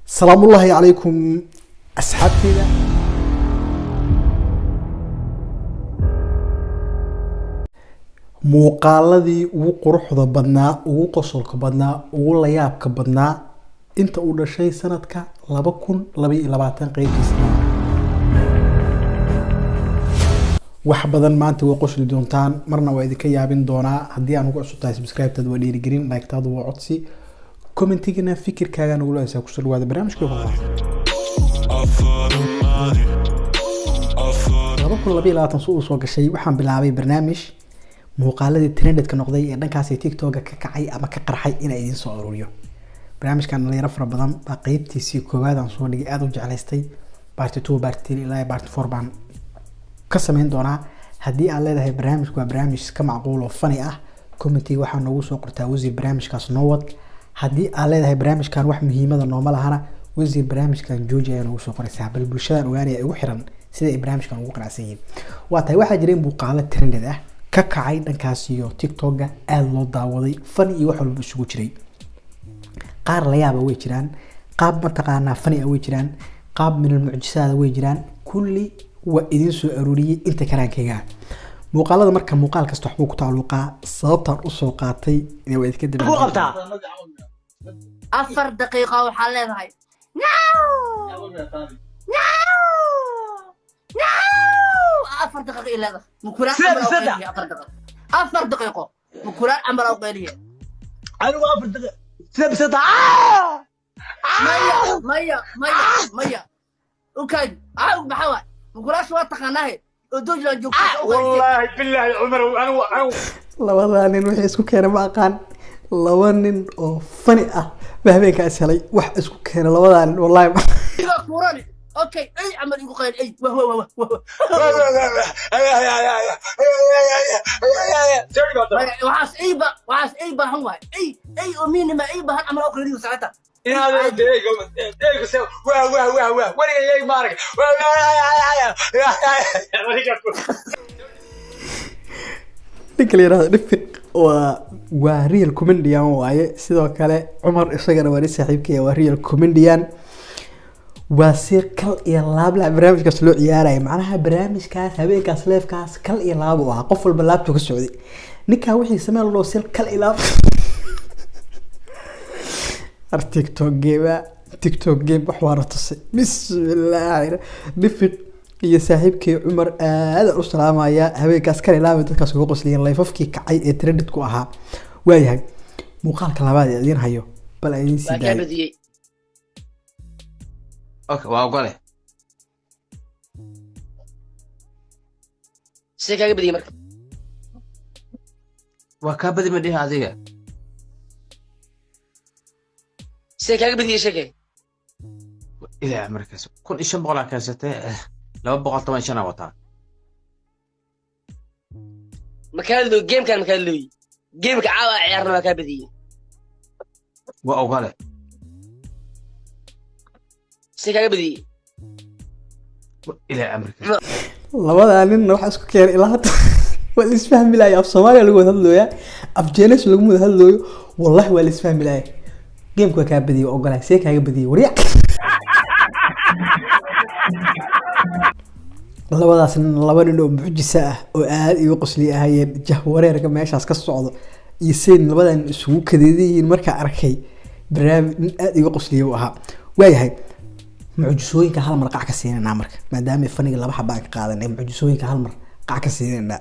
السلام الله عليكم أصحابتي. muuqaaladii ugu quruxda badnaa ugu qosolka badnaa ugu la yaabka badnaa inta uu dhashay sanadka 2022 qeybtiisa wax badan maanta way qosli doontaan marna waa idinka yaabin doonaa haddii aan ugu cusub tahay subscribe-tad waa dhiirigelin like-taadu waa codsi commentigana fikirkaaga nagu leeyahay ku soo dhawaada barnaamijka waxaa 2022 soo gashay waxaan bilaabay barnaamij muuqaaladii trendedka noqday ee dhankaas TikTok-ga ka kacay ama ka qarxay in ay idin soo ururiyo barnaamijkan dhalinyaro fara badan baa qeybtiisii koowaad aan soo dhigay aad u jeclaystay part 2 part 3 ilaa part 4 baan ka sameyn doonaa haddii aad leedahay barnaamijku waa barnaamij ka macquul oo funny ah commentiga waxaa noogu soo qortaa wasiir barnaamijkaas noo wad haddii aad leedahay barnaamijkan wax muhiimada nooma lahana wasiir barnaamijkan jooji ayaa noogu soo qoraysaa bal bulshadan ogaanaya ugu xiran sida ay barnaamijkan ugu qanacsan yihiin waa tahay waxaa jiray muuqaalo trended ah ka kacay dhankaas iyo TikTok-ga aad loo daawaday fan iyo wax walba isugu jiray qaar la yaaba way jiraan qaab mataqaanaa funny way jiraan qaab min mucjisada way jiraan kulli waa idin soo aruuriyay inta karaankayga muuqaalada marka muuqaal kasta waxbuu ku taaluqaa sababtaan u soo qaatay inay waa idinka dib ku qabtaa 4 daqiiqo waxaa leedahay afar دقيقة إلا هذا مكوران أفر دقيقة مكوران عمل أو قليل أنا 4 دقيقة سبسة مية وكاد عاود بحوال مكوران شو تقناه ودوج لجوك والله بالله عمر أنا labada nin waxay isku keenay ma aqaan laba nin oo funny ah bahbeenka asalay wax isku keenay labada nin wallahi اوكي اي عمل يقول اي وهو وعاس ايبا هو اي ومين ما ايبا عمل اقري ساعتها هذا دقيقه سو واه وين اي مارك ninka yiraahdo dhifq waa real comedian waaye sidoo kale Umar isagana waa saaxiibkii waa real comedian واسير كل يلعب لا برامج كسلو عيارة معناها برامج كاس هبين كاس ليف كاس كل يلعب وقفل باللابتوب السعودي نكا وحي سمع الله سير كل يلعب تيك توك جيم بحوار تصي بسم الله نفق يا صاحبك عمر هذا السلام يا هبين كاس كل يلعب كاس وقص لي الله يفكي كعي تردد كوها وياي مقال كلامات يدين هيو بل أين سيداي اوكي واو قاله سيكا بدي مركب وكابدي مدي هذه سيكا بدي شكل إذا مركز كل إيش بقول لك كاسته لو بقول طبعا شنا وطا مكان له جيم كان مكان له جيم كعاوة عيارنا مكان بدي واو قاله سيكا بدي إلى أمريكا labada nin waxa isku keenay ilaa hadda wal isfahmi laay af Soomaaliya lagu wada hadlooya af Jeenis lagu wada hadlooyo wallahi wal isfahmi laay game-ku ka badiyo ogolay see kaaga badiyo wariya labadaas laba nin oo mucjisa ah oo aad iyo qosli ahayeen jahwareerka meeshaas ka socdo iyo seen labadan isugu kadeedeen marka arkay barnaamij aad iyo qosliyo ahaa waayahay معجزوينك هل مر قاع كسيننا مرك ما دام فنيق لبا حبا قادنay معجزوينك هل مر قاع كسيننا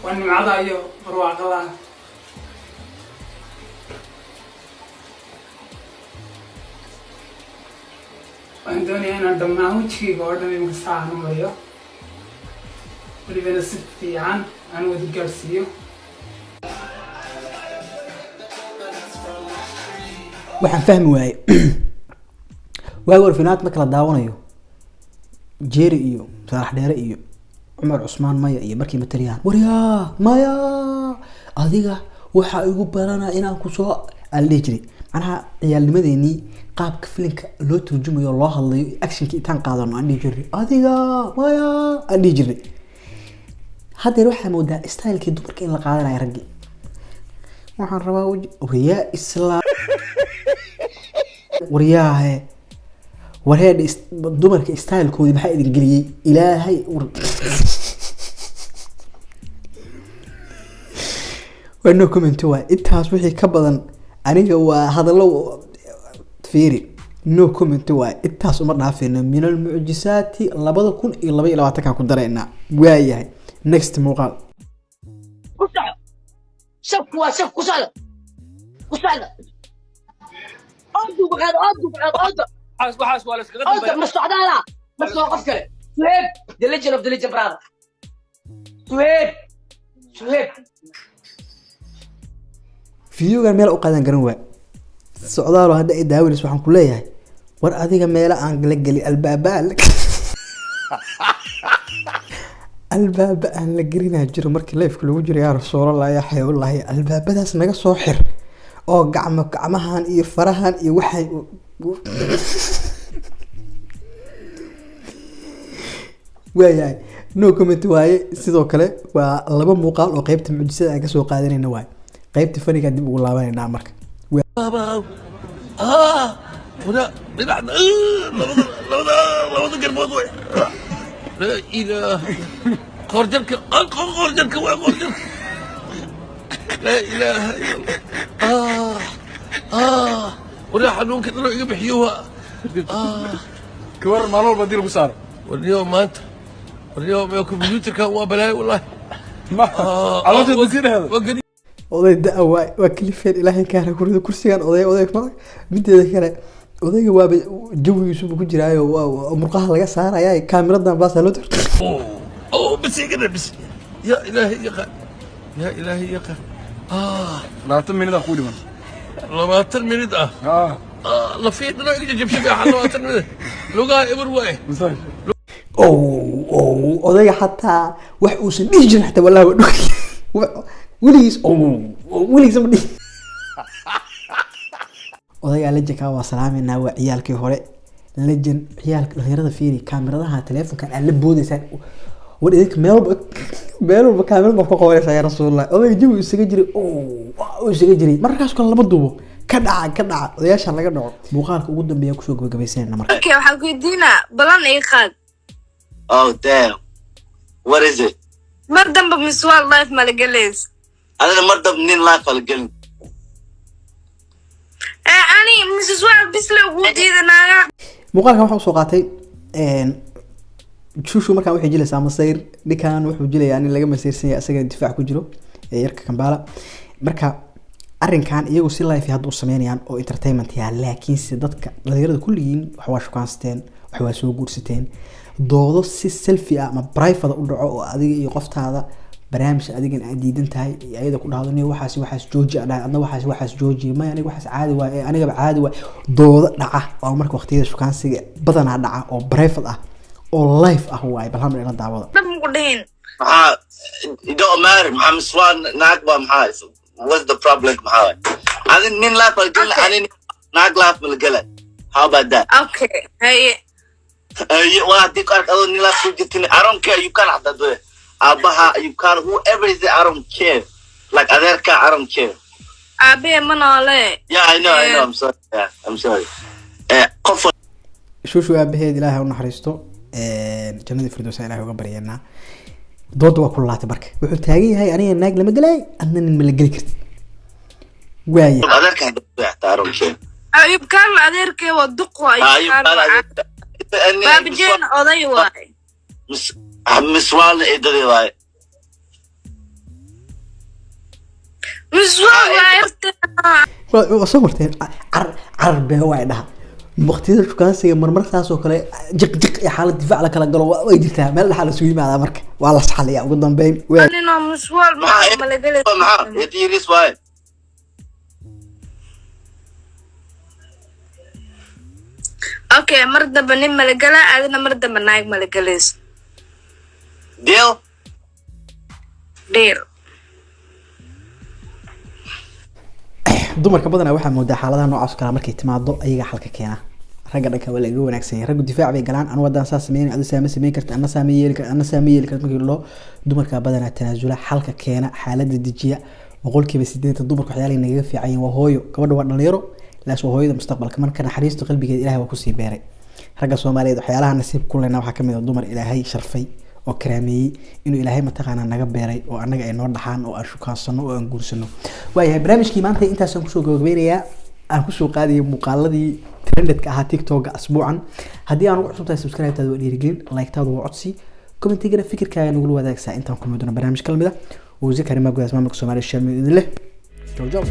واني معدا iyo barwaaqada waan doonaya inaan dhammaan wajigayga oo dhan imika saacanu mariyo walibana si fiican aan wadi gaarsiiyo waxaan fahmi waayay واقول في نات مكلا داونيو جيري إيو صلاح ديري إيو عمر عثمان مايا إيو مركي متريان وريا مايا أذيقا وحا إيقو بارانا إنا كسوا اللي جري معناها عيال لمديني قاب كفلنك لو ترجمو يا الله اللي أكشن كي إتان قادرنا عندي جري أذيقا مايا عندي جري هذا يروح مودا استايل كي دوبرك إن لقادرنا يرقي وحان ربا ويا إسلام waryaahe wareed dumarka stylekoodii maxaa idin geliyey ilaahay waa no comment waa intaas wixii ka badan aniga waa hadallo fiiri no comment waa intaas uma dhaafayna min almucjisaati 2022 ku dareena waayahay next muuqaal شوف كسالة أردو بغاد حاس ولا سكت أردو مستعدالة بس وقف كله سهيب the legend of the legend brother سهيب fiidiyowgan meel u qaadan garan waa socdaalo hadda ay daawanayso waxaan ku leeyahay war adiga meela aan la gelin albaaba aan la gelinaa jiro markii live-ka lagu jiro yaa rasuulallah yaa xayawlahi albaabadaas naga soo xir oo gacmahan iyo farahan iyo waxay waayahay no comment waaye sidoo kale waa laba muuqaal oo qaybta mucjisada aan ka soo qaadanayna waay qaybta faniga dib ugu laabanayna marka لا إله خرجلك لا إله إلا الله ولا حنون كده لو يبحيوها كبر مالول بديل بصار واليوم ما أنت واليوم يا كمبيوتر كان بلاي والله ما على طول بصير هذا oday da waa kalifeen ilaahay ka hara kurida kursigan oday mideeda kale odayga waa jawigiisu ku jiraayo murqaha laga saaraya kaamiradan baas loo tirto بس كده بس يا إلهي يا قا لا تمني ذا خولي من ما ترمي ده لا في لو يجيب شبيه حلو ما ترمي لو قا إبر واي مثال odayga xataa wax uusan dhihi jirin xataa wallahi weligiis ma dhihi odayga lejanka waa salaameynaa waa ciyaalkii hore lejan ciyaalka dhalinyarada fiiri kaamiradaha teleefonkan aad la boodaysaan war idinka meel walba kaamirad baa ku qabanaysaa yaa rasuulallah odayga jawi isaga jiray markaas kale lama duubo ka dhaca odayaasha laga dhaco muuqaalka ugu dambeeya kusoo gabagabaysanayna marka okay waxaan ku weydiinaa balan ay qaad Oh damn. What is it? mar dambe miswaal life malagaleys أنا مرة منين لايف على القلب. ani miswaal bisla ugu diidanaaga muuqaalkan waxa uu soo qaatay shushu markaan waxay jilaysaa masayr ninkan wuxuu jilayaa in laga masayrsan yahay asaga difaac ku jiro yarka Kampala marka arrinkan iyagu si live hadda u sameynayaan oo entertainment yaa laakiin si dadka dhalinyarada kulligiin wax waa shukaansateen wax waa soo guursateen doodo si selfie ah ama private u dhaco oo adiga iyo qoftaada barnaamij adigan aad diidan tahay ayada ku dhahdo nin waxaas jooji adna waxaas jooji ma aniga waxaas caadi waay aniga caadi waay doodo dhaca oo marka waqtiyada shukaansiga badanaa dhaca oo private ah oo live ah waay bal hamar ila daawada dab ku dhayn It don't matter. I'm swan nagba mahal. What's the problem mahal? I didn't mean laugh على القلب. I didn't nag laugh على القلب. How about that? okay hey Well, I think I don't need laugh to get in. I don't care. You can't have that way. Abaha, you can't. Whoever is there, I don't care. Like Aderka, I don't care. aabe manole Yeah, I know. I'm sorry. Yeah, I'm sorry. Comfort. shushu aabaheed ilaahay u naxariisto jannadii firdawsa ilaahay uga baryeena dood waa kululaatay marka wuxuu taagan yahay aniga naag lama galay adna nin ma la geli kartid waaya Aderka, I don't care. ayub kan adeerkee waa duq waay baabjeen oday waay Miswal idari waay. miswaal waay soo marteen carbe waa dhaha waqtiyada shukaansiga marmar saas oo kale jiq iyo xaalad difaac la kala galo way jirtaa meel dhaxal isugu yimaada marka waa la saxaliyaa ugu dambeyn anina miswaal ma malagaleys Maxaa yadiris waay. okay mar dambe nin malagala adina mar dambe naag malagaleys Deal. deer dumarka badanaa waxaa moodaa xaaladaha noocaas oo kale markay timaado ayaga xalka keena ragga dhanka waa laga wanaagsan yahay raggu difaac bay galaan anu wadaan saas sameeyay adu sameyn karta ana sameeyay karta markii loo dumarka badanaa tanaasula xalka keena xaaladda dejiya boqolkiiba 80 dumarku waxyaalaha naga fiican waa hooyo gabadha waa dhalinyaro laas oo hooyada mustaqbalka marka naxariisto qalbigeeda ilaahay waa ku sii beeray ragga Soomaaliyeed waxyaalaha nasiib ku leena waxa kamid ah dumar ilaahay sharfay oo karaameeyay inuu ilaahay mataqaana naga beeray oo anaga ay noo dhaxaan oo aan shukaansano oo aan guursano waayahay barnaamijkii maanta intaas aan kusoo gabagabeynayaa aan kusoo qaadiyay muuqaaladii trendedka ahaa TikTok asbuucan haddii aan ugu cusubtahay subscribe taadu waa dhiirigelin like taadu waa codsi commentigana fikirkaaga nagula wadaagsaa intaan ku mudana barnaamij kalmida oo wasiirka arrimaha gudaha maamulka Soomaaliya Sheekh Idile jow